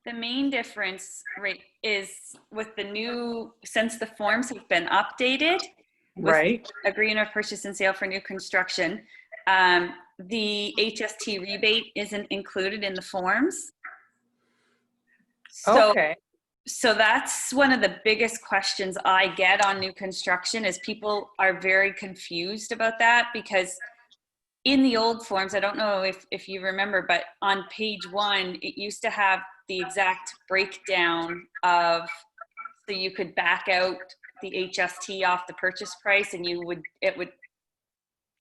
The main difference, right, is with the new, since the forms have been updated with Right. agreement of purchase and sale for new construction, the HST rebate isn't included in the forms. So, Okay. so that's one of the biggest questions I get on new construction is people are very confused about that because in the old forms, I don't know if you remember, but on page 1, it used to have the exact breakdown of, so you could back out the HST off the purchase price and it would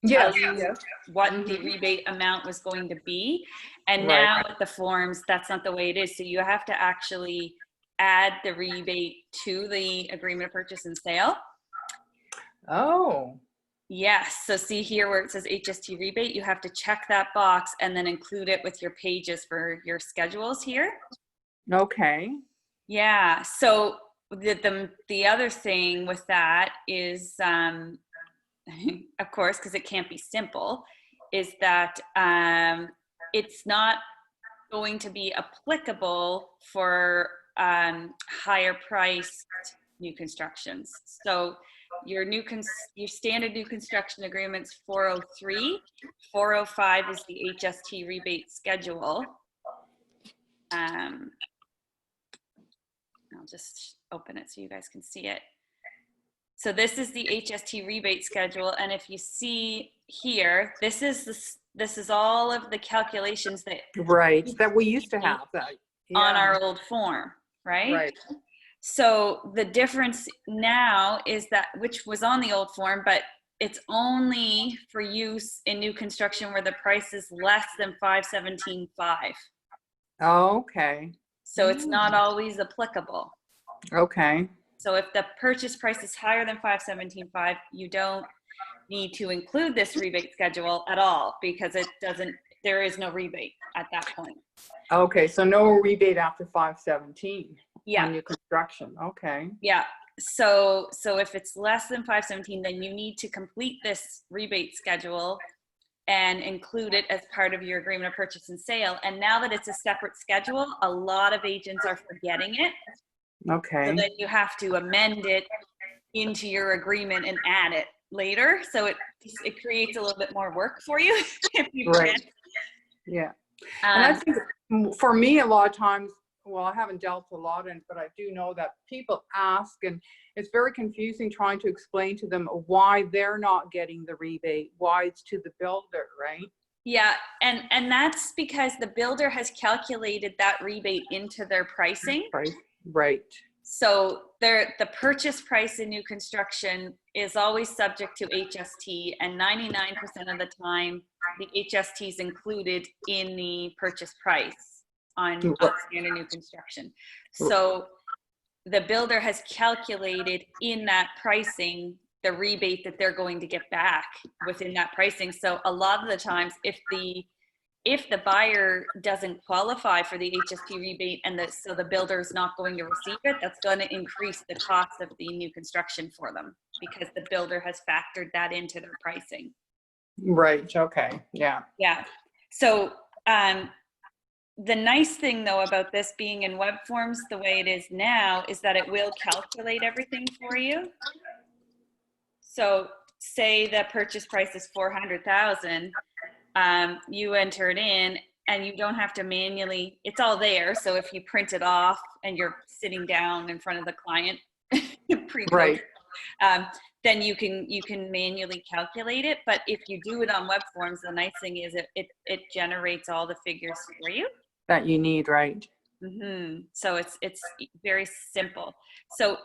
tell Yes. you Yes. what the Mhm. rebate amount was going to be. And Right. now with the forms, that's not the way it is. So you have to actually add the rebate to the agreement of purchase and sale. Oh. Yes, so see here where it says HST rebate, you have to check that box and then include it with your pages for your schedules here. Okay. Yeah, so the other thing with that is, of course, because it can't be simple, is that it's not going to be applicable for higher priced new constructions. So your your standard new construction agreements 403, 405 is the HST rebate schedule. I'll just open it so you guys can see it. So this is the HST rebate schedule, and if you see here, this is all of the calculations that Right. That we used to have that. on Yeah. our old form, right? Right. So the difference now is that, which was on the old form, but it's only for use in new construction where the price is less than 517.5. Okay. So it's not always applicable. Okay. So if the purchase price is higher than 517.5, you don't need to include this rebate schedule at all because there is no rebate at that point. Okay. So no rebate after 517 Yeah. on new construction. Okay. Yeah. So if it's less than 517, then you need to complete this rebate schedule and include it as part of your agreement of purchase and sale. And now that it's a separate schedule, a lot of agents are forgetting it. Okay. So then you have to amend it into your agreement and add it later. So it creates a little bit more work for you if you Right. can. Yeah. And I think for me, a lot of times, well, I haven't dealt a lot in it, but I do know that people ask, and it's very confusing trying to explain to them why they're not getting the rebate, why it's to the builder, right? Yeah, and that's because the builder has calculated that rebate into their pricing. Right. Right. So the purchase price in new construction is always subject to HST, and 99% of the time, the HST is included in the purchase price on standard new construction. So the builder has calculated in that pricing the rebate that they're going to get back within that pricing. So a lot of the times, if the buyer doesn't qualify for the HST rebate and so the builder is not going to receive it, that's going to increase the cost of the new construction for them because the builder has factored that into their pricing. Right. Okay. Yeah. Yeah. So the nice thing though about this being in web forms the way it is now is that it will calculate everything for you. So say the purchase price is 400,000, you enter it in and you don't have to manually, it's all there. So if you print it off and you're sitting down in front of the client pre-code, Right. then you can manually calculate it. But if you do it on web forms, the nice thing is it generates all the figures for you. That you need, right? Mm-hmm. So it's very simple. So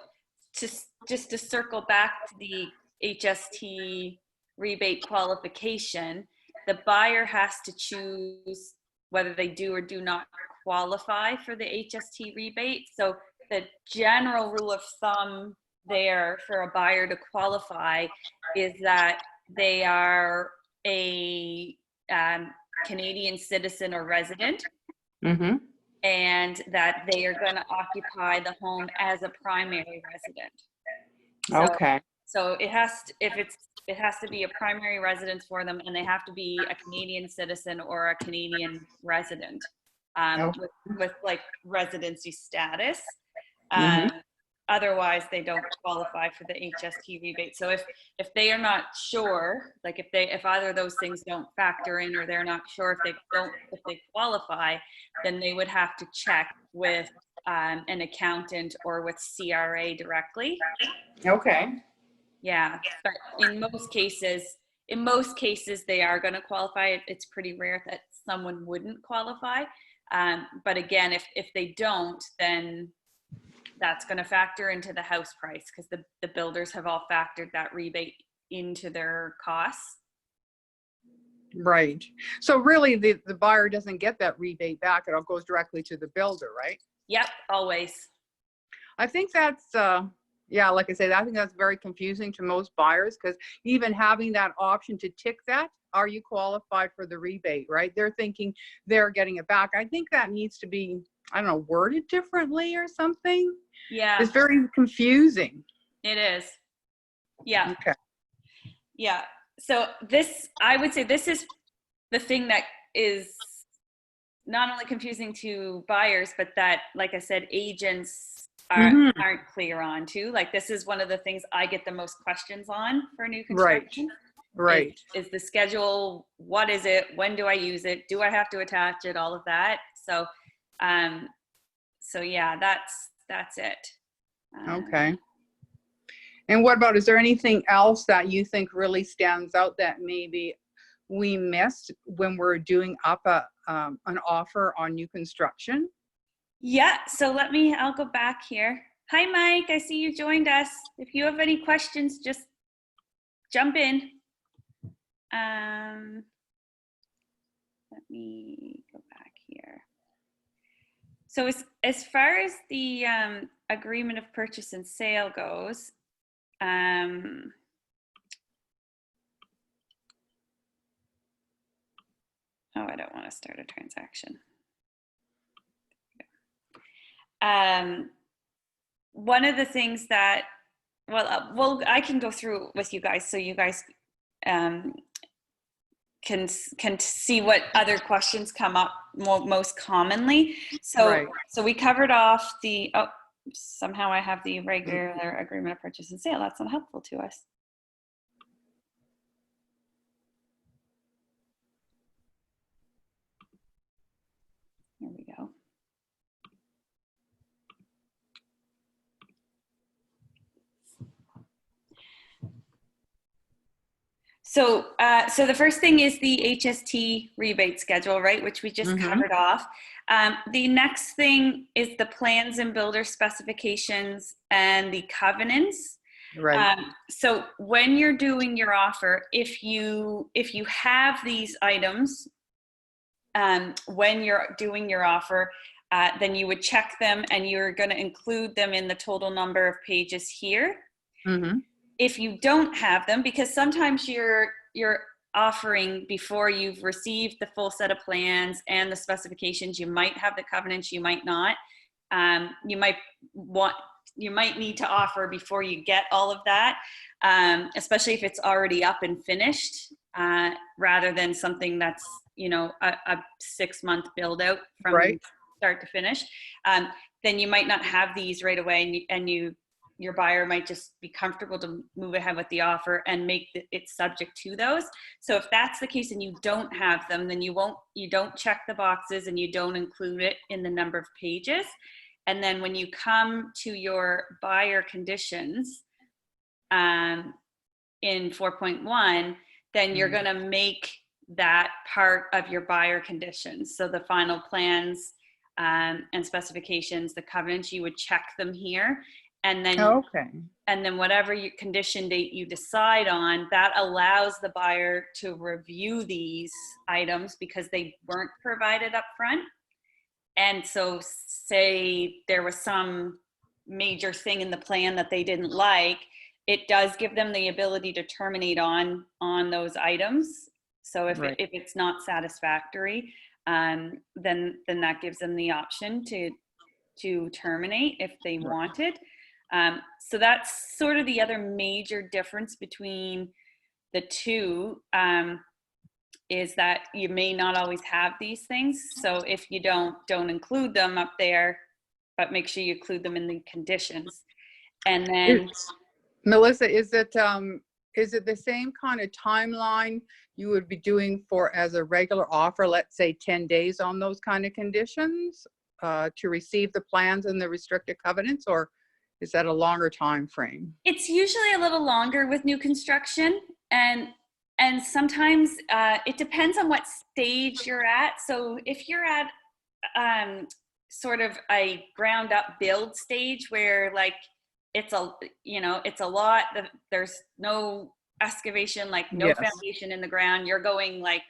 just to circle back to the HST rebate qualification, the buyer has to choose whether they do or do not qualify for the HST rebate. So the general rule of thumb there for a buyer to qualify is that they are a Canadian citizen or resident, Mm-hmm. and that they are going to occupy the home as a primary resident. Okay. So it has to be a primary residence for them, and they have to be a Canadian citizen or a Canadian resident. Okay. with like residency status. Mhm. Otherwise, they don't qualify for the HST rebate. So if they are not sure, like if either of those things don't factor in, or they're not sure if they qualify, then they would have to check with an accountant or with CRA directly. Okay. Yeah, but in most cases, they are going to qualify. It's pretty rare that someone wouldn't qualify. But again, if they don't, then that's going to factor into the house price, because the builders have all factored that rebate into their costs. Right. So really the buyer doesn't get that rebate back. It all goes directly to the builder, right? Yep, always. I think that's, yeah, like I said, I think that's very confusing to most buyers, because even having that option to tick that, are you qualified for the rebate, right? They're thinking they're getting it back. I think that needs to be, I don't know, worded differently or something. Yeah, It's very confusing. it is. Yeah, Okay. yeah. So I would say this is the thing that is not only confusing to buyers, but that, like I said, agents Mhm. aren't clear on too. Like, this is one of the things I get the most questions on for new Right. construction. Right. Is the schedule, what is it? When do I use it? Do I have to attach it? All of that. So, so yeah, that's it. Okay. And what about, is there anything else that you think really stands out that maybe we missed when we're doing up an offer on new construction? Yeah, so I'll go back here. Hi, Mike, I see you joined us. If you have any questions, just jump in. Let me go back here. So as far as the agreement of purchase and sale goes, oh, I don't want to start a transaction. One of the things that, well, I can go through with you guys so you guys can see what other questions come up most commonly. So, Right. so we covered off the, oh, somehow I have the regular agreement of purchase and sale. That's not helpful to us. Here we go. So, so the first thing is the HST rebate schedule, right, which we just covered off. The next thing is the plans and builder specifications and the covenants. Right. So when you're doing your offer, if you have these items, when you're doing your offer, then you would check them and you're going to include them in the total number of pages here. Mm-hmm. If you don't have them, because sometimes you're offering before you've received the full set of plans and the specifications, you might have the covenants, you might not. You might need to offer before you get all of that, especially if it's already up and finished, rather than something that's, you know, a 6-month build out from Right. start to finish. Then you might not have these right away, and your buyer might just be comfortable to move ahead with the offer and make it subject to those. So if that's the case and you don't have them, then you don't check the boxes and you don't include it in the number of pages. And then when you come to your buyer conditions in 4.1, then you're going to make that part of your buyer conditions. So the final plans and specifications, the covenants, you would check them here. And then, and then whatever your condition date you decide on, that allows the buyer to review these items because they weren't provided up front. And so say there was some major thing in the plan that they didn't like, it does give them the ability to terminate on those items. So if it's not satisfactory, then that gives them the option to terminate if they wanted. So that's sort of the other major difference between the two. is that you may not always have these things. So if you don't include them up there, but make sure you include them in the conditions. And then Melissa, is it the same kind of timeline you would be doing for as a regular offer, let's say 10 days on those kind of conditions to receive the plans and the restricted covenants, or is that a longer time frame? it's usually a little longer with new construction, and sometimes it depends on what stage you're at. So if you're at sort of a ground up build stage where like it's a it's a lot, there's no excavation, like no Yes. foundation in the ground, you're going like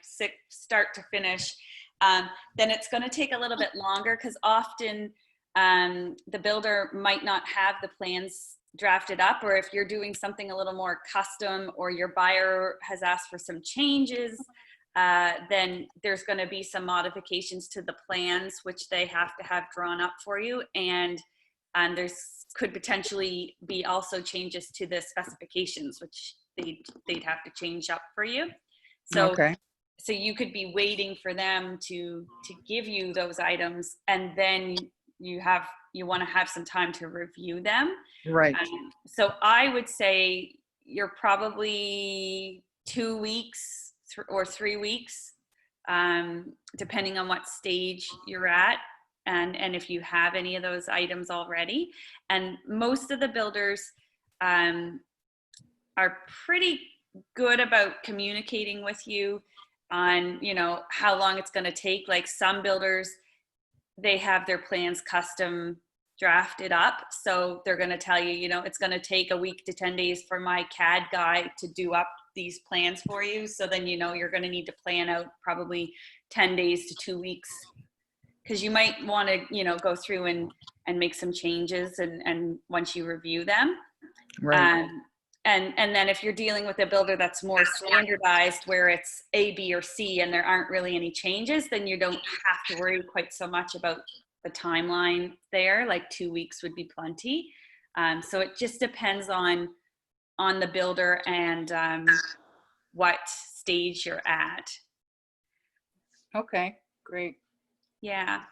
start to finish, then it's going to take a little bit longer, because often the builder might not have the plans drafted up, or if you're doing something a little more custom, or your buyer has asked for some changes, then there's going to be some modifications to the plans which they have to have drawn up for you, and there's could potentially be also changes to the specifications which they'd have to change up for you. So Okay. so you could be waiting for them to give you those items, and then you want to have some time to review them. Right. So I would say you're probably 2 weeks or 3 weeks, depending on what stage you're at, and if you have any of those items already. And most of the builders are pretty good about communicating with you on, how long it's going to take. Like some builders, they have their plans custom drafted up. So they're going to tell you, it's going to take a week to 10 days for my CAD guy to do up these plans for you. So then, you're going to need to plan out probably 10 days to 2 weeks, because you might want to, go through and make some changes and once you review them. Right. And then if you're dealing with a builder that's more standardized, where it's A, B, or C, and there aren't really any changes, then you don't have to worry quite so much about the timeline there. Like 2 weeks would be plenty. So it just depends on the builder and what stage you're at. Okay, great. Yeah.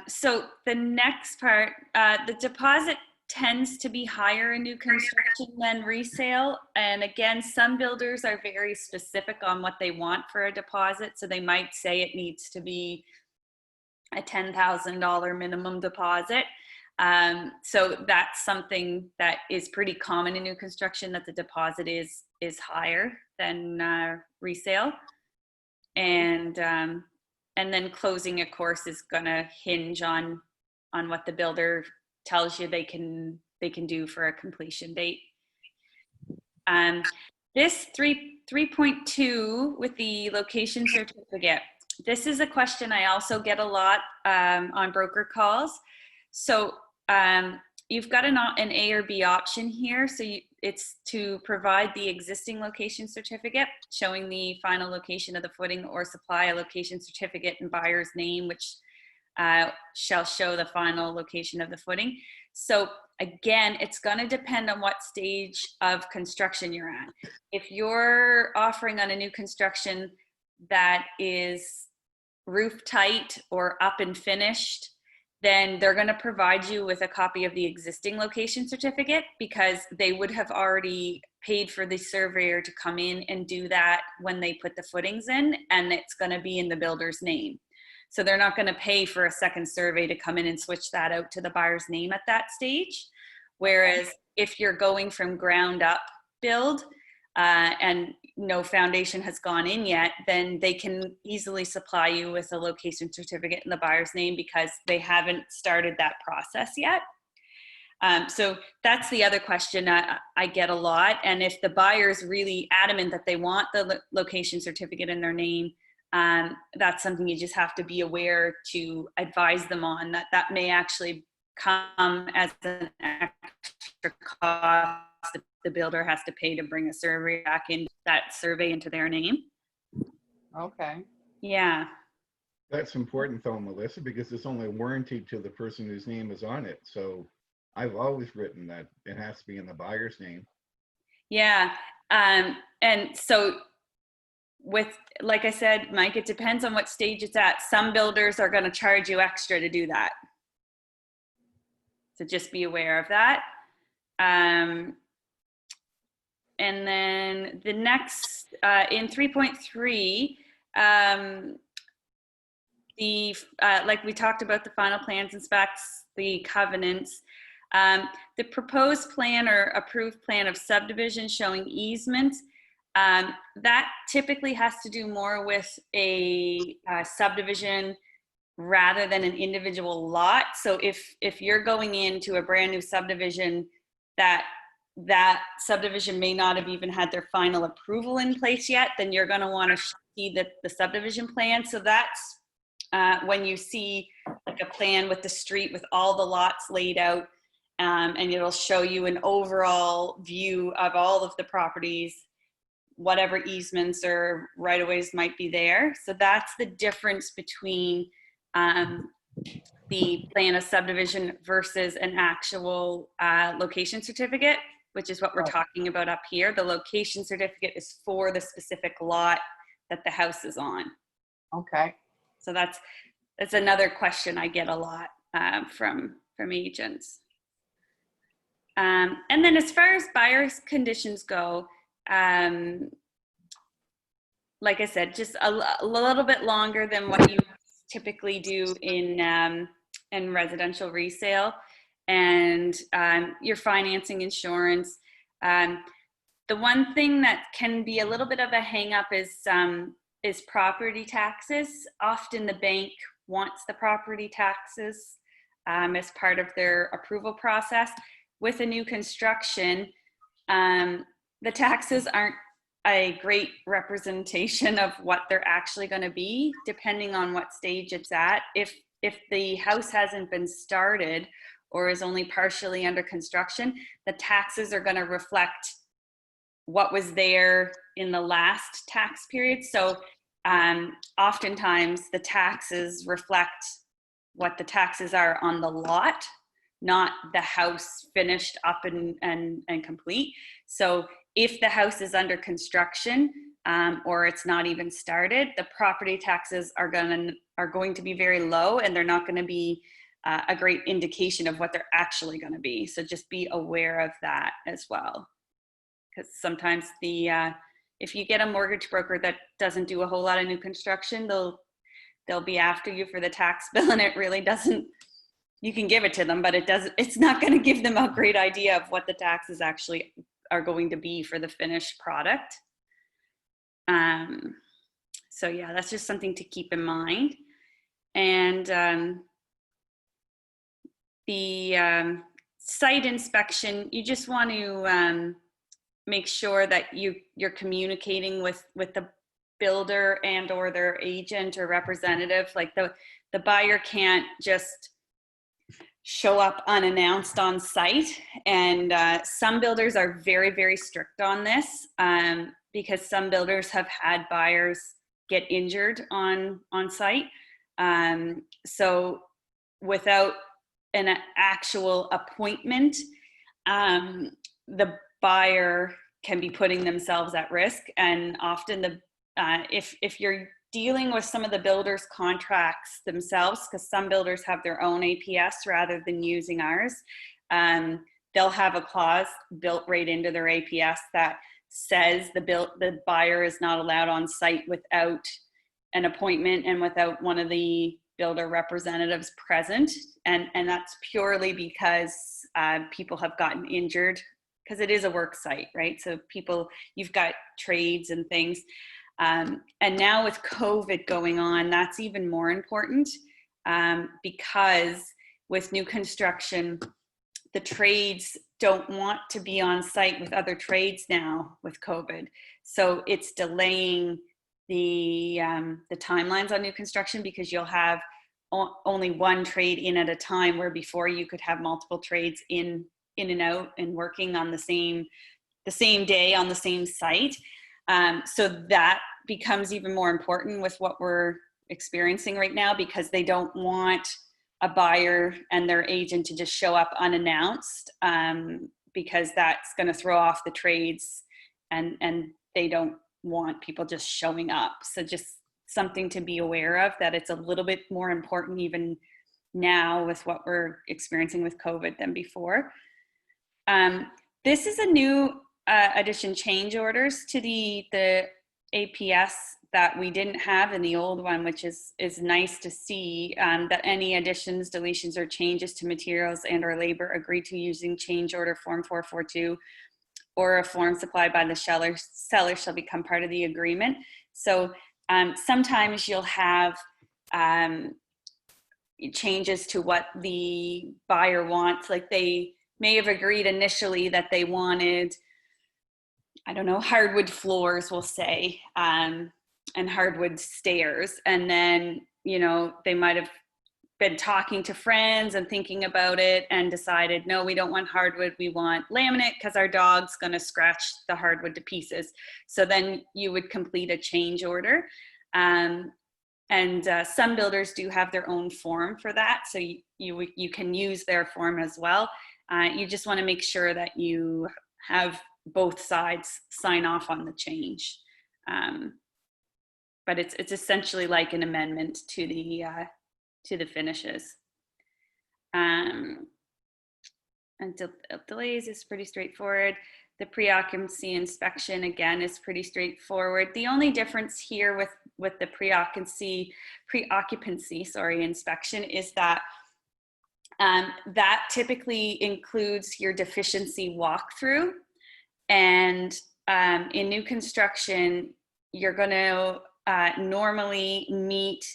So the next part, the deposit tends to be higher in new construction than resale. And again, some builders are very specific on what they want for a deposit. So they might say it needs to be a $10,000 minimum deposit. So that's something that is pretty common in new construction, that the deposit is higher than resale. And then closing, of course, is going to hinge on what the builder tells you they can do for a completion date. This 3.2 with the location certificate, this is a question I also get a lot on broker calls. So you've got an A or B option here. So it's to provide the existing location certificate showing the final location of the footing, or supply a location certificate in buyer's name, which shall show the final location of the footing. So again, it's going to depend on what stage of construction you're at. If you're offering on a new construction that is roof tight or up and finished, then they're going to provide you with a copy of the existing location certificate, because they would have already paid for the surveyor to come in and do that when they put the footings in, and it's going to be in the builder's name. So they're not going to pay for a second survey to come in and switch that out to the buyer's name at that stage. Whereas if you're going from ground up build and no foundation has gone in yet, then they can easily supply you with a location certificate in the buyer's name, because they haven't started that process yet. So that's the other question I get a lot. And if the buyer's really adamant that they want the location certificate in their name, that's something you just have to be aware to advise them on, that may actually come as an extra cost that the builder has to pay to bring a survey back in, that survey into their name. Okay. Yeah. That's important though, Melissa, because it's only warranted to the person whose name is on it. So I've always written that it has to be in the buyer's name. Yeah. And so like I said, Mike, it depends on what stage it's at. Some builders are going to charge you extra to do that. So just be aware of that. And then the next, in 3.3, like we talked about the final plans and specs, the covenants, the proposed plan or approved plan of subdivision showing easements, that typically has to do more with a subdivision rather than an individual lot. So if you're going into a brand new subdivision, that subdivision may not have even had their final approval in place yet, then you're going to want to see the subdivision plan. So that's when you see like a plan with the street with all the lots laid out, and it'll show you an overall view of all of the properties, whatever easements or right-of-ways might be there. So that's the difference between the plan of subdivision versus an actual location certificate, which is what we're talking about up here. The location certificate is for the specific lot that the house is on. Okay. So that's another question I get a lot from agents. And then as far as buyer's conditions go, like I said, just a little bit longer than what you typically do in residential resale, and your financing, insurance. The one thing that can be a little bit of a hang up is property taxes. Often the bank wants the property taxes as part of their approval process. With a new construction, the taxes aren't a great representation of what they're actually going to be, depending on what stage it's at. If the house hasn't been started or is only partially under construction, the taxes are going to reflect what was there in the last tax period. So oftentimes the taxes reflect what the taxes are on the lot, not the house finished up and complete. So if the house is under construction or it's not even started, the property taxes are going to be very low, and they're not going to be a great indication of what they're actually going to be. So just be aware of that as well, because sometimes if you get a mortgage broker that doesn't do a whole lot of new construction, they'll be after you for the tax bill, and it really doesn't. You can give it to them, but it's not going to give them a great idea of what the taxes actually are going to be for the finished product. So yeah, that's just something to keep in mind. And the site inspection, you just want to make sure that you're communicating with the builder and or their agent or representative. Like the buyer can't just show up unannounced on site. And some builders are very, very strict on this because some builders have had buyers get injured on site. So without an actual appointment, the buyer can be putting themselves at risk. And often if you're dealing with some of the builders' contracts themselves, because some builders have their own APS rather than using ours, they'll have a clause built right into their APS that says the buyer is not allowed on site without an appointment and without one of the builder representatives present. And that's purely because people have gotten injured, because it is a work site, right? So you've got trades and things. And now with COVID going on, that's even more important because with new construction, the trades don't want to be on site with other trades now with COVID. So it's delaying the timelines on new construction, because you'll have only one trade in at a time, where before you could have multiple trades in and out and working on the same day on the same site. So that becomes even more important with what we're experiencing right now, because they don't want a buyer and their agent to just show up unannounced, because that's going to throw off the trades, and they don't want people just showing up. So just something to be aware of, that it's a little bit more important even now with what we're experiencing with COVID than before. This is a new addition, change orders to the APS that we didn't have in the old one, which is nice to see, that any additions, deletions, or changes to materials and or labor agreed to using change order form 442 or a form supplied by the seller shall become part of the agreement. So sometimes you'll have changes to what the buyer wants. Like they may have agreed initially that they wanted, I don't know, hardwood floors, we'll say, and hardwood stairs. And then, you know, they might have been talking to friends and thinking about it and decided, no, we don't want hardwood, we want laminate because our dog's going to scratch the hardwood to pieces. So then you would complete a change order. And some builders do have their own form for that. So you can use their form as well. You just want to make sure that you have both sides sign off on the change. But it's essentially like an amendment to the finishes. And delays is pretty straightforward. The pre-occupancy inspection, again, is pretty straightforward. The only difference here with the pre-occupancy inspection is that that typically includes your deficiency walkthrough. And in new construction, you're going to normally meet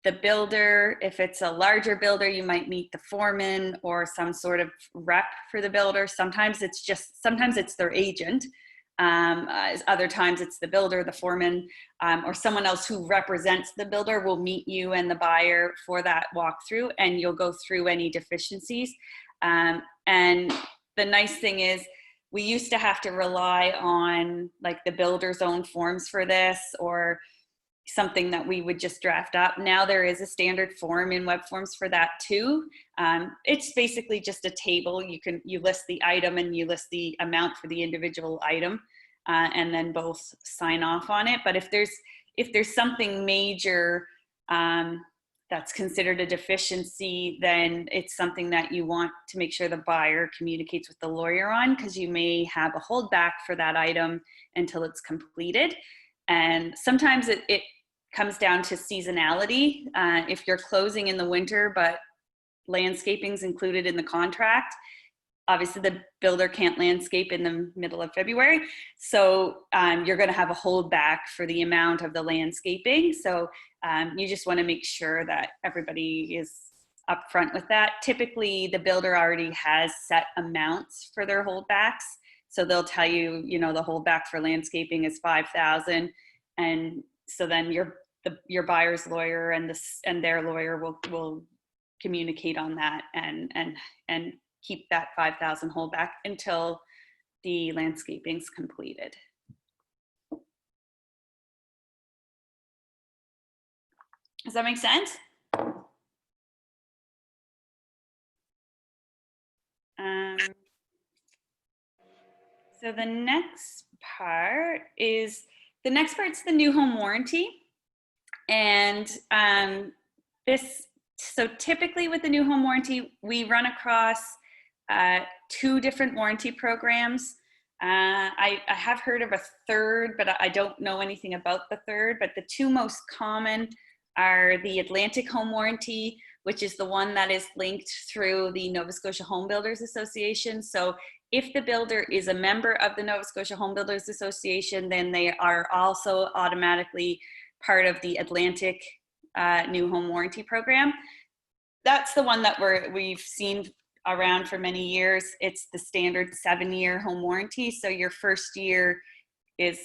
the builder. If it's a larger builder, you might meet the foreman or some sort of rep for the builder. Sometimes it's their agent. Other times it's the builder, the foreman, or someone else who represents the builder will meet you and the buyer for that walkthrough, and you'll go through any deficiencies. And the nice thing is, we used to have to rely on like the builder's own forms for this, or something that we would just draft up. Now there is a standard form in web forms for that too. It's basically just a table. You list the item and you list the amount for the individual item, and then both sign off on it. But if there's something major that's considered a deficiency, then it's something that you want to make sure the buyer communicates with the lawyer on, because you may have a holdback for that item until it's completed. And sometimes it comes down to seasonality. If you're closing in the winter, but landscaping's included in the contract, obviously the builder can't landscape in the middle of February. So you're going to have a holdback for the amount of the landscaping. So you just want to make sure that everybody is upfront with that. Typically, the builder already has set amounts for their holdbacks. So they'll tell you, you know, the holdback for landscaping is $5,000, and so then your buyer's lawyer and their lawyer will communicate on that and keep that $5,000 holdback until the landscaping's completed. Does that make sense? So the next part's the new home warranty. And so typically with the new home warranty, we run across 2 different warranty programs. I have heard of a third, but I don't know anything about the third. But the 2 most common are the Atlantic Home Warranty, which is the one that is linked through the Nova Scotia Home Builders Association. So if the builder is a member of the Nova Scotia Home Builders Association, then they are also automatically part of the Atlantic new home warranty program. That's the one that we've seen around for many years. It's the standard 7-year home warranty. So your first year is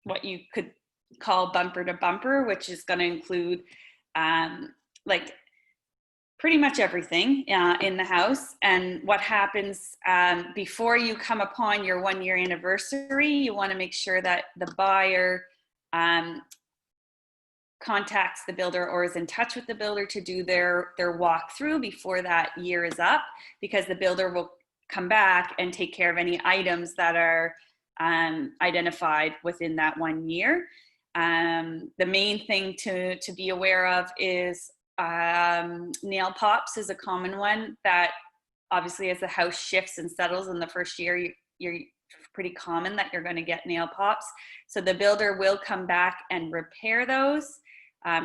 what you could call bumper to bumper, which is going to include like pretty much everything in the house. And what happens before you come upon your 1-year anniversary, you want to make sure that the buyer contacts the builder or is in touch with the builder to do their walkthrough before that year is up, because the builder will come back and take care of any items that are identified within that 1 year. The main thing to be aware of is nail pops is a common one that obviously as the house shifts and settles in the first year, you're pretty common that you're going to get nail pops. So the builder will come back and repair those,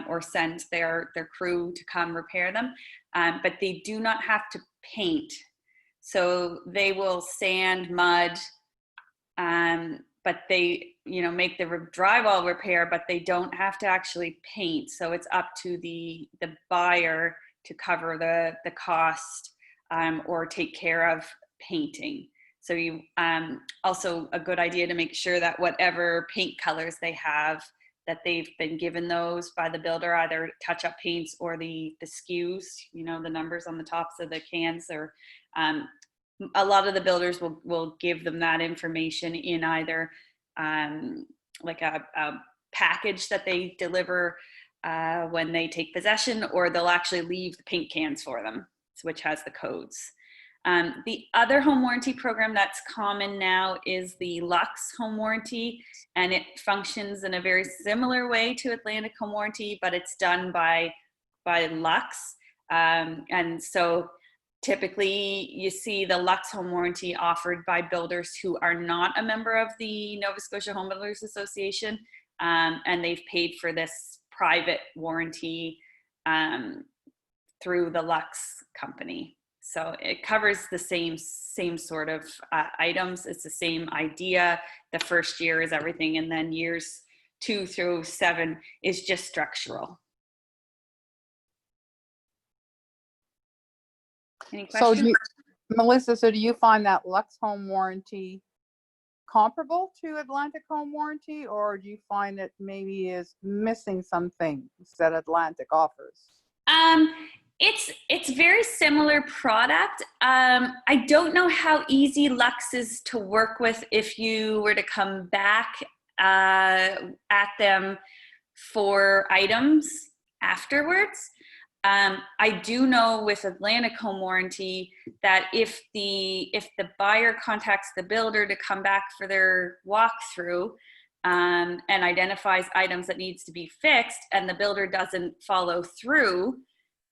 or send their crew to come repair them. But they do not have to paint. So they will sand, mud, but they, make the drywall repair, but they don't have to actually paint. So it's up to the buyer to cover the cost, or take care of painting. So you, also a good idea to make sure that whatever paint colors they have, that they've been given those by the builder, either touch-up paints or the SKUs, the numbers on the tops of the cans, or a lot of the builders will give them that information in either like a package that they deliver when they take possession, or they'll actually leave the paint cans for them, which has the codes. The other home warranty program that's common now is the Lux home warranty, and it functions in a very similar way to Atlantic home warranty, but it's done by Lux. And so typically you see the Lux home warranty offered by builders who are not a member of the Nova Scotia Home Builders Association, and they've paid for this private warranty through the Lux company. So it covers the same sort of items. It's the same idea. The first year is everything, and then years 2 through 7 is just structural. Any questions? Melissa, so do you find that Lux home warranty comparable to Atlantic home warranty, or do you find it maybe is missing some things that Atlantic offers? It's very similar product. I don't know how easy Lux is to work with if you were to come back at them for items afterwards. I do know with Atlantic home warranty that if the buyer contacts the builder to come back for their walkthrough, and identifies items that needs to be fixed, and the builder doesn't follow through,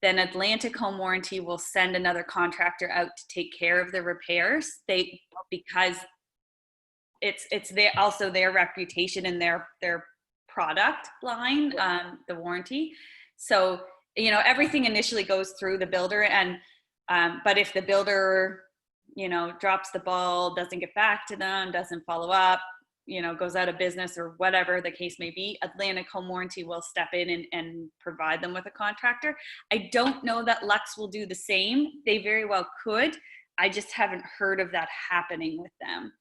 then Atlantic home warranty will send another contractor out to take care of the repairs. Because it's also their reputation and their product line, the warranty. So everything initially goes through the builder, and but if the builder drops the ball, doesn't get back to them, doesn't follow up, goes out of business, or whatever the case may be, Atlantic home warranty will step in and provide them with a contractor. I don't know that Lux will do the same. They very well could. I just haven't heard of that happening with them.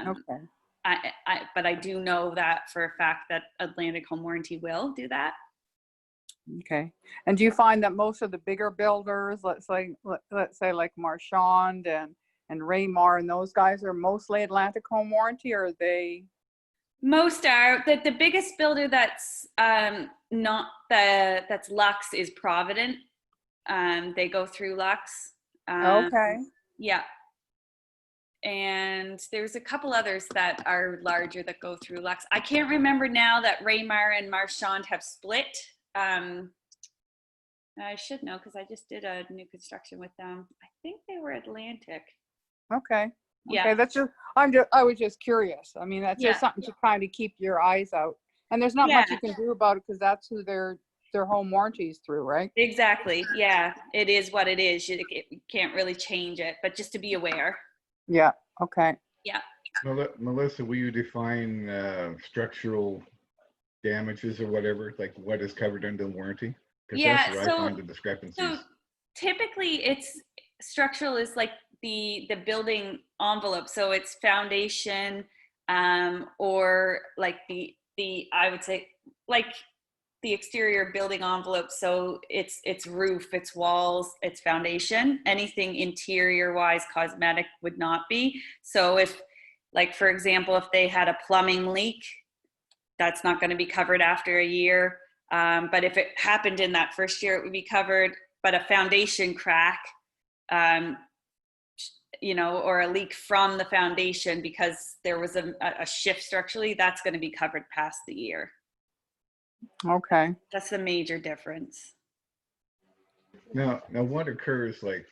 Okay. But I do know that for a fact that Atlantic home warranty will do that. Okay. And do you find that most of the bigger builders, let's say like Marchand and Raymar and those guys, are mostly Atlantic home warranty, or are they? Most are. The biggest builder that's not that's Lux is Provident. They go through Lux. Okay. Yeah. And there's a couple others that are larger that go through Lux. I can't remember now that Raymar and Marchand have split. I should know because I just did a new construction with them. I think they were Atlantic. Okay. Yeah. Okay, that's just, I was just curious. I mean, that's just something to kind of keep your eyes out. And there's not much you can do about it because that's who their home warranty is through, right? Exactly. Yeah, it is what it is. You can't really change it, but just to be aware. Yeah. Okay. Yeah. Melissa, will you define structural damages or whatever, like what is covered under the warranty? Because that's where I find the discrepancies. So typically it's structural is like the building envelope. So it's foundation, or like the I would say like the exterior building envelope. So it's roof, it's walls, it's foundation. Anything interior wise cosmetic would not be. So if, like, for example, if they had a plumbing leak, that's not going to be covered after a year. But if it happened in that first year, it would be covered. But a foundation crack, you know, or a leak from the foundation because there was a shift structurally, that's going to be covered past the year. Okay. That's the major difference. Now what occurs, like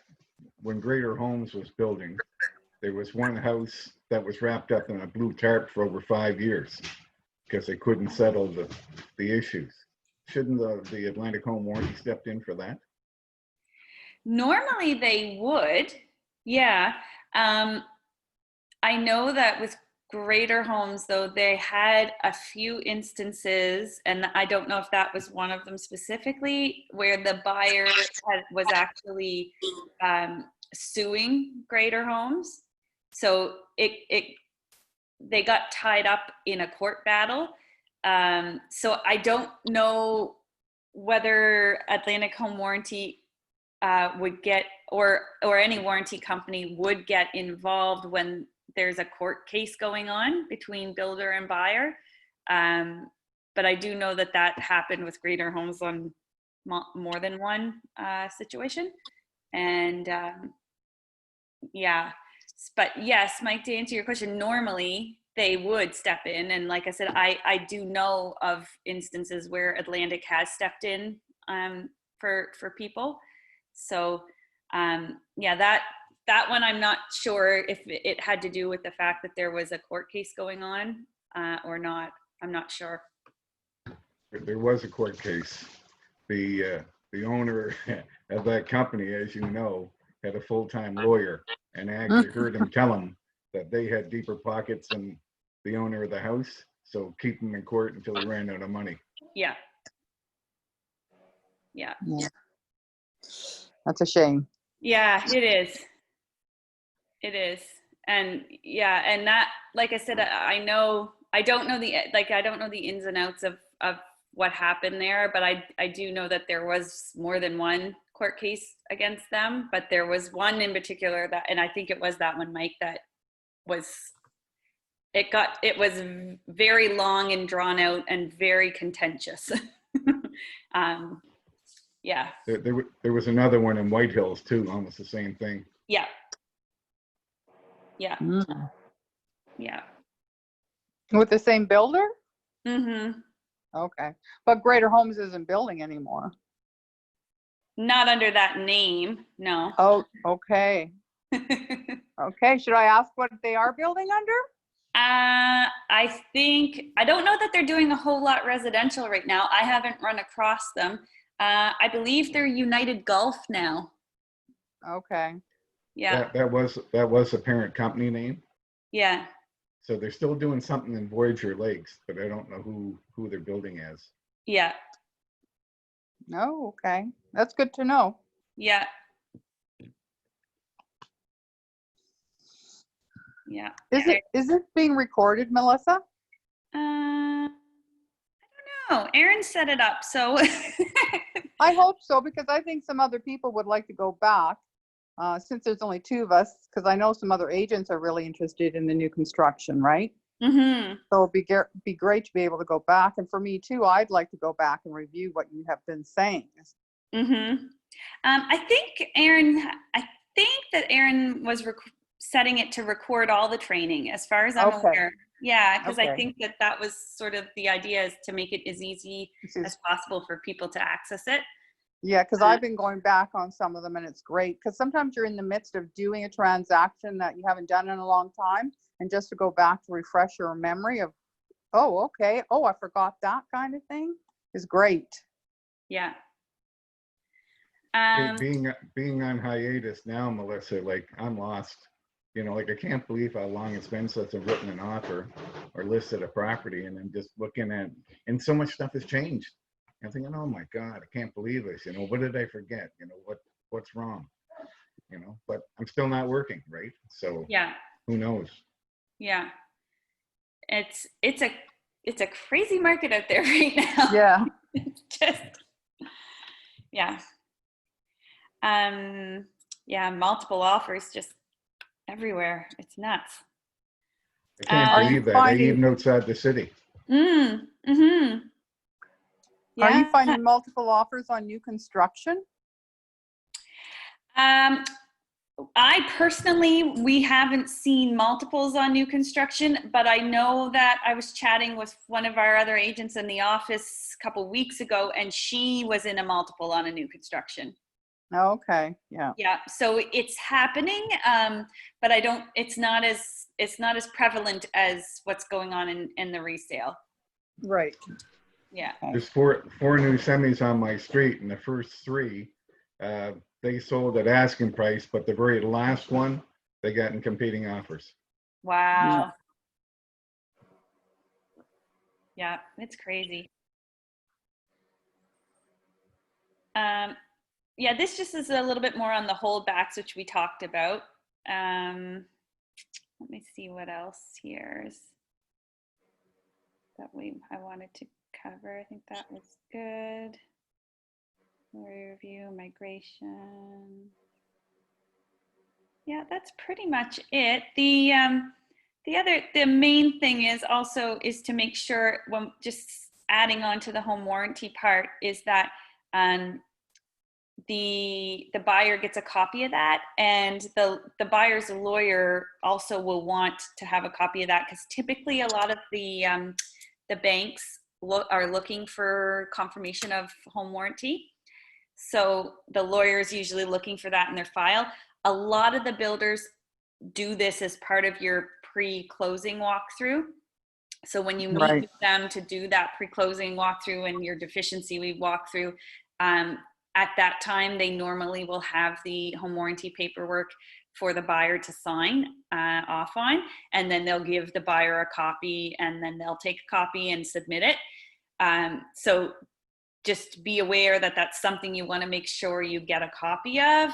when Greater Homes was building, there was one house that was wrapped up in a blue tarp for over 5 years because they couldn't settle the issues. Shouldn't the Atlantic Home Warranty stepped in for that? Normally they would, yeah. I know that with Greater Homes, though, they had a few instances, and I don't know if that was one of them specifically, where the buyer was actually suing Greater Homes. So they got tied up in a court battle. So I don't know whether Atlantic Home Warranty would get, or any warranty company would get involved when there's a court case going on between builder and buyer. But I do know that that happened with Greater Homes on more than one situation. And yeah, but yes, Mike, to answer your question, normally they would step in. And like I said, I do know of instances where Atlantic has stepped in for people. So yeah, that one I'm not sure if it had to do with the fact that there was a court case going on or not. I'm not sure. There was a court case. The owner of that company, as you know, had a full-time lawyer, and I actually heard him tell him that they had deeper pockets than the owner of the house, so keep him in court until he ran out of money. Yeah. Yeah. That's a shame. Yeah, it is. It is. And yeah, and that, like I said, I don't know the ins and outs of what happened there, but I do know that there was more than one court case against them, but there was one in particular that, and I think it was that one, Mike, that was, it was very long and drawn out and very contentious. Yeah. There was another one in White Hills too, almost the same thing. Yeah. Yeah. Mm. Yeah. With the same builder? Mm-hmm. Okay. But Greater Homes isn't building anymore. Not under that name, no. Oh, okay. Okay. Should I ask what they are building under? I don't know that they're doing a whole lot residential right now. I haven't run across them. I believe they're United Gulf now. Okay. Yeah. That was a parent company name. Yeah. So they're still doing something in Voyager Lakes, but I don't know who they're building as. Yeah. Oh, okay. That's good to know. Yeah. Yeah. Is it being recorded, Melissa? I don't know. Aaron set it up, so. I hope so, because I think some other people would like to go back, since there's only two of us, because I know some other agents are really interested in the new construction, right? Mm-hmm. So it'd be great to be able to go back. And for me too, I'd like to go back and review what you have been saying. Mm-hmm. I think that Aaron was setting it to record all the training, as far as I'm aware. Yeah, because I think that was sort of the idea, is to make it as easy as possible for people to access it. Yeah, because I've been going back on some of them, and it's great, because sometimes you're in the midst of doing a transaction that you haven't done in a long time, and just to go back to refresh your memory of, oh, okay, oh, I forgot that kind of thing, is great. Yeah. Being on hiatus now, Melissa, like, I'm lost. You know, like, I can't believe how long it's been since I've written an offer or listed a property, and I'm just looking at, and so much stuff has changed. I'm thinking, oh my God, I can't believe this. You know, what did I forget? You know, what's wrong? You know, but I'm still not working, right? So yeah, who knows? Yeah, it's a crazy market out there right now. Yeah. It's just, yeah. Yeah, multiple offers just everywhere. It's nuts. I can't believe that, even outside the city. Mm-hmm. Yeah. Are you finding multiple offers on new construction? I personally, we haven't seen multiples on new construction, but I know that I was chatting with one of our other agents in the office a couple weeks ago, and she was in a multiple on a new construction. Okay, yeah. Yeah, so it's happening, but it's not as prevalent as what's going on in the resale. Right. Yeah. There's four new semis on my street, and the first three, they sold at asking price, but the very last one, they got in competing offers. Wow. Yeah, it's crazy. Yeah, this just is a little bit more on the holdbacks, which we talked about. Let me see what else here is that I wanted to cover. I think that was good. Review, migration. Yeah, that's pretty much it. The main thing is to make sure, when just adding on to the home warranty part, is that the buyer gets a copy of that, and the buyer's lawyer also will want to have a copy of that, because typically a lot of the banks are looking for confirmation of home warranty. So the lawyer is usually looking for that in their file. A lot of the builders do this as part of your pre-closing walkthrough. So when you meet with them to do that pre-closing walkthrough and your deficiency walkthrough, at that time, they normally will have the home warranty paperwork for the buyer to sign off on, and then they'll give the buyer a copy, and then they'll take a copy and submit it. So just be aware that that's something you want to make sure you get a copy of,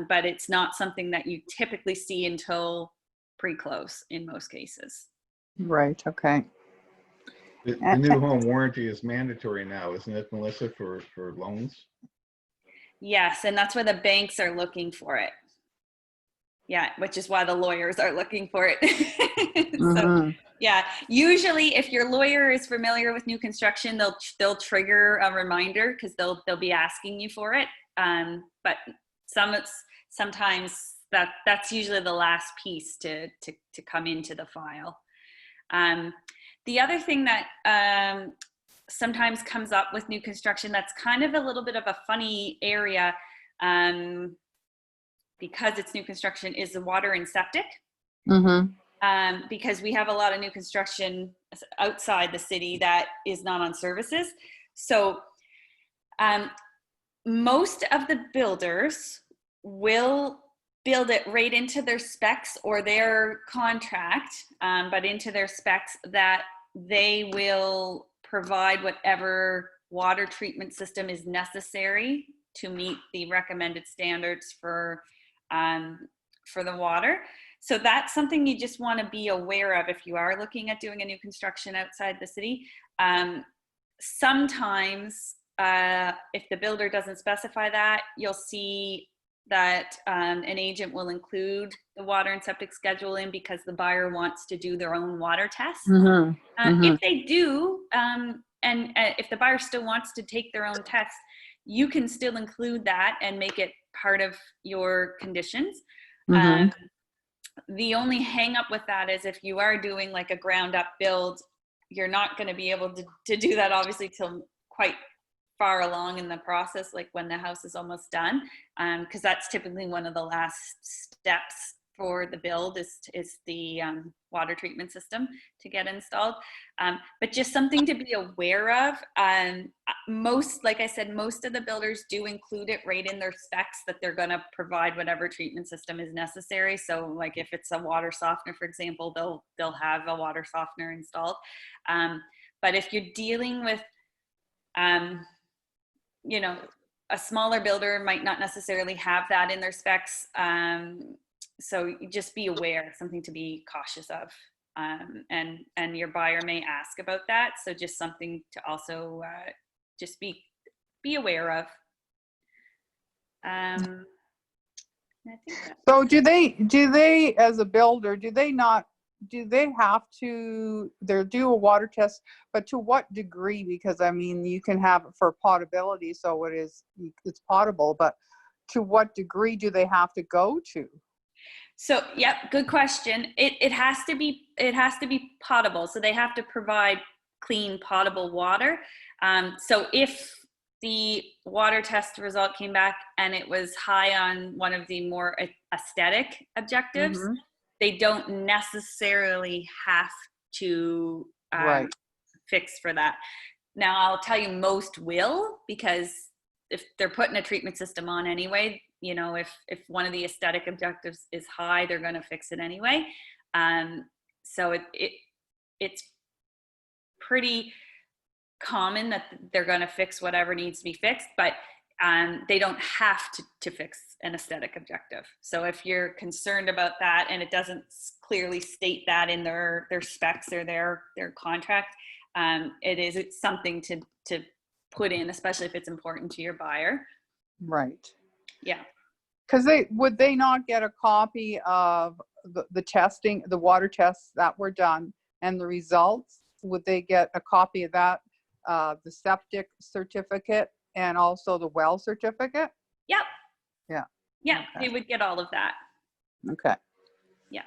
but it's not something that you typically see until pre-close in most cases. Right, okay. The new home warranty is mandatory now, isn't it, Melissa, for loans? Yes, and that's why the banks are looking for it. Yeah, which is why the lawyers are looking for it. So, yeah, usually if your lawyer is familiar with new construction, they'll trigger a reminder, because they'll be asking you for it. But sometimes that's usually the last piece to come into the file. The other thing that sometimes comes up with new construction that's kind of a little bit of a funny area, because it's new construction, is the water and septic. Because we have a lot of new construction outside the city that is not on services. So most of the builders will build it right into their specs or their contract, but into their specs, that they will provide whatever water treatment system is necessary to meet the recommended standards for the water. So that's something you just want to be aware of if you are looking at doing a new construction outside the city. Sometimes if the builder doesn't specify that, you'll see that an agent will include the water and septic schedule in, because the buyer wants to do their own water test. If they do, and if the buyer still wants to take their own test, you can still include that and make it part of your conditions. The only hang up with that is if you are doing like a ground up build, you're not going to be able to do that obviously till quite far along in the process, like when the house is almost done, because that's typically one of the last steps for the build is the water treatment system to get installed. But just something to be aware of. Like I said, most of the builders do include it right in their specs, that they're going to provide whatever treatment system is necessary. So like if it's a water softener, for example, they'll have a water softener installed. But if you're dealing with a smaller builder might not necessarily have that in their specs. So just be aware, something to be cautious of. And your buyer may ask about that. So just something to also just be aware of. I think so do they, as a builder, do they have to, they'll do a water test, but to what degree? Because I mean, you can have it for potability, so it's potable, but to what degree do they have to go to? So, yep, good question. It has to be potable. So they have to provide clean potable water. So if the water test result came back and it was high on one of the more aesthetic objectives, Mhm. they don't necessarily have to Right. fix for that. Now, I'll tell you, most will, because if they're putting a treatment system on anyway, you know, if one of the aesthetic objectives is high, they're going to fix it anyway. So it's pretty common that they're going to fix whatever needs to be fixed, but they don't have to fix an aesthetic objective. So if you're concerned about that and it doesn't clearly state that in their specs or their contract, it's something to put in, especially if it's important to your buyer. Right. Yeah. Because would they not get a copy of the testing, the water tests that were done and the results? Would they get a copy of that, the septic certificate and also the well certificate? Yep. Yeah. Yeah, Okay. they would get all of that. Okay. Yeah.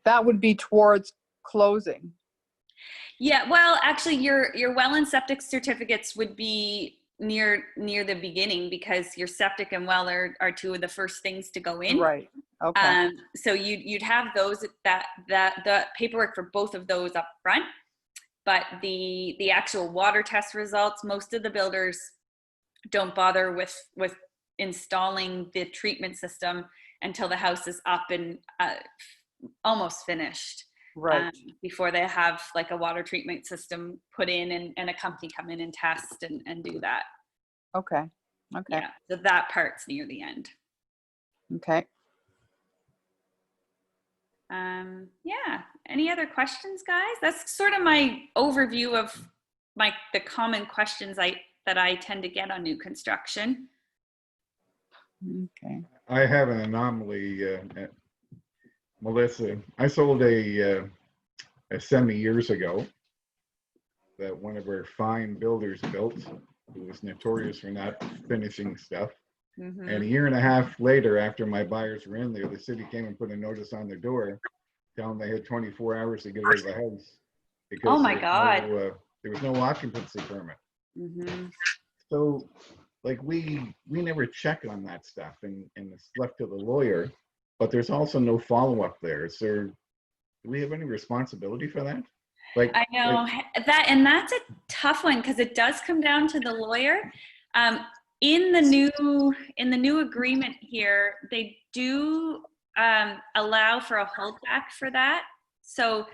That would be towards closing. Yeah, well, actually, your well and septic certificates would be near the beginning, because your septic and well are two of the first things to go in. Right. Okay. So you'd have those, that the paperwork for both of those up front, but the actual water test results, most of the builders don't bother with installing the treatment system until the house is up and almost finished. Right. Before they have like a water treatment system put in and a company come in and test and do that. Okay. Okay. Yeah, so that part's near the end. Okay. Yeah, any other questions, guys? That's sort of my overview of the common questions that I tend to get on new construction. Okay. I have an anomaly, Melissa. I sold a semi years ago that one of our fine builders built, who was notorious for not finishing stuff. Mm-hmm. And a year and a half later, after my buyers were in there, the city came and put a notice on their door telling them they had 24 hours to get rid of the house. Because Oh my God. there was no occupancy permit. Mm-hmm. So like we never check on that stuff, and it's left to the lawyer, but there's also no follow-up there. So do we have any responsibility for that? Like, I know that, and that's a tough one, because it does come down to the lawyer. In the new agreement here, they do allow for a holdback for that. So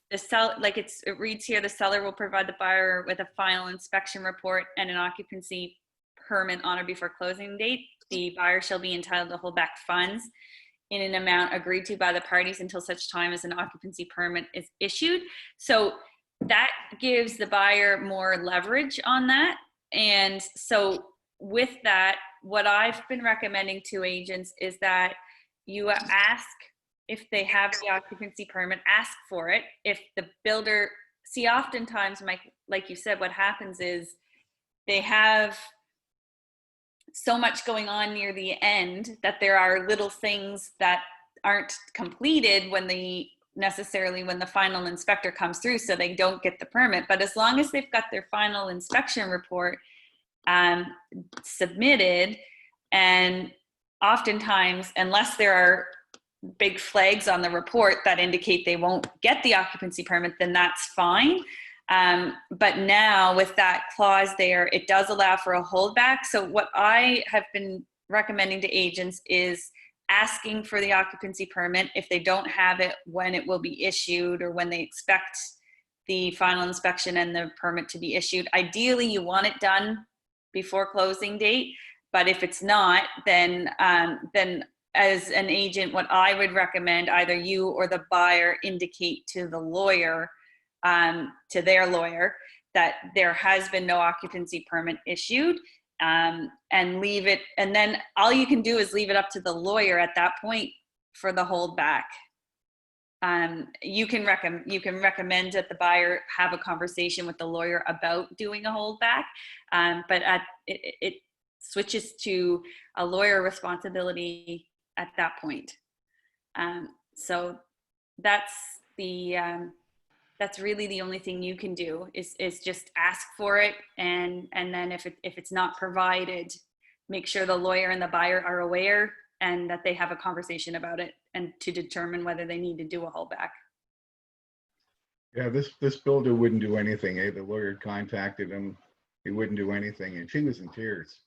it reads here, the seller will provide the buyer with a final inspection report and an occupancy permit on or before closing date. The buyer shall be entitled to hold back funds in an amount agreed to by the parties until such time as an occupancy permit is issued. So that gives the buyer more leverage on that. And so with that, what I've been recommending to agents is that you ask if they have the occupancy permit, ask for it. If the builder, see, oftentimes, Mike, like you said, what happens is they have so much going on near the end that there are little things that aren't completed when the final inspector comes through, so they don't get the permit. But as long as they've got their final inspection report submitted, and oftentimes, unless there are big flags on the report that indicate they won't get the occupancy permit, then that's fine. But now with that clause there, it does allow for a holdback. So what I have been recommending to agents is asking for the occupancy permit if they don't have it, when it will be issued, or when they expect the final inspection and the permit to be issued. Ideally, you want it done before closing date, but if it's not, then as an agent, what I would recommend, either you or the buyer indicate to the lawyer, to their lawyer, that there has been no occupancy permit issued, and leave it. And then all you can do is leave it up to the lawyer at that point for the holdback. You can recommend that the buyer have a conversation with the lawyer about doing a holdback, but it switches to a lawyer responsibility at that point. So that's that's really the only thing you can do is just ask for it. And then if it's not provided, make sure the lawyer and the buyer are aware and that they have a conversation about it and to determine whether they need to do a holdback. Yeah, this builder wouldn't do anything. The lawyer contacted him. He wouldn't do anything, and she was in tears.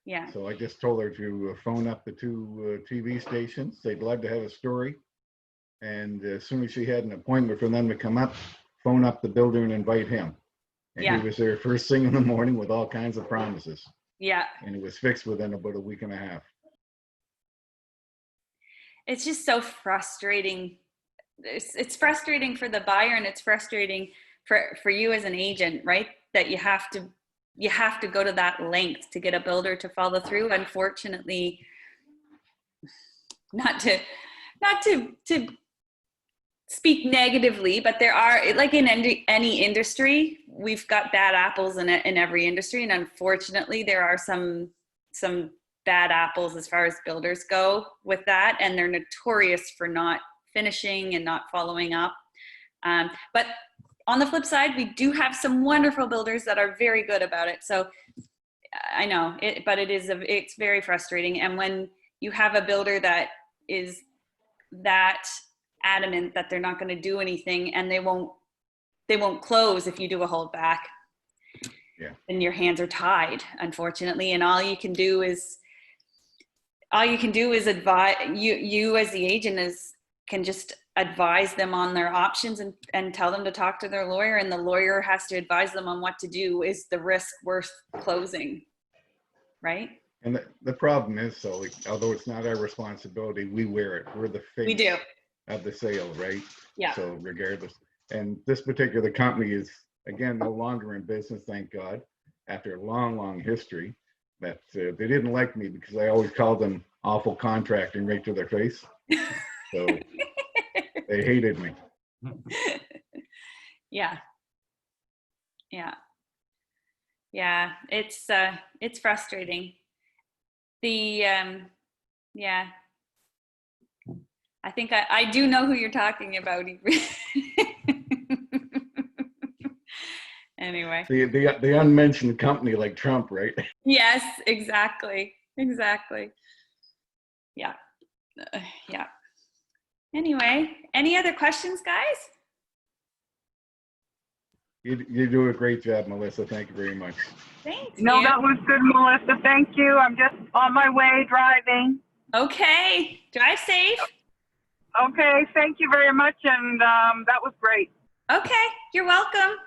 Yeah. So I just told her to phone up the two TV stations. They'd love to have a story. And as soon as she had an appointment for them to come up, phone up the builder and invite him. And Yeah. he was there first thing in the morning with all kinds of promises. Yeah. And it was fixed within about a week and a half. It's just so frustrating. It's frustrating for the buyer, and it's frustrating for you as an agent, right? That you have to go to that length to get a builder to follow through. Unfortunately, not to speak negatively, but there are, like in any industry, we've got bad apples in every industry, and unfortunately, there are some bad apples as far as builders go with that, and they're notorious for not finishing and not following up. But on the flip side, we do have some wonderful builders that are very good about it. So I know it, but it's very frustrating. And when you have a builder that is that adamant that they're not going to do anything, and they won't close if you do a holdback, Yeah. then your hands are tied, unfortunately. And all you can do is advise you as the agent can just advise them on their options and tell them to talk to their lawyer, and the lawyer has to advise them on what to do. Is the risk worth closing, right? And the problem is, so although it's not our responsibility, we wear it. We're the face We do. of the sale, right? Yeah. So regardless. And this particular company is, again, no longer in business, thank God, after a long, long history. That they didn't like me because I always called them awful contracting right to their face. So they hated me. Yeah. It's frustrating. Yeah. I think I do know who you're talking about. Anyway. The unmentioned company like Trump, right? Yes, exactly. Yeah. Yeah. Anyway, any other questions, guys? You do a great job, Melissa. Thank you very much. Thanks. No, you. that was good, Melissa. Thank you. I'm just on my way driving. Okay. Drive safe. Okay, thank you very much. And that was great. Okay. You're welcome.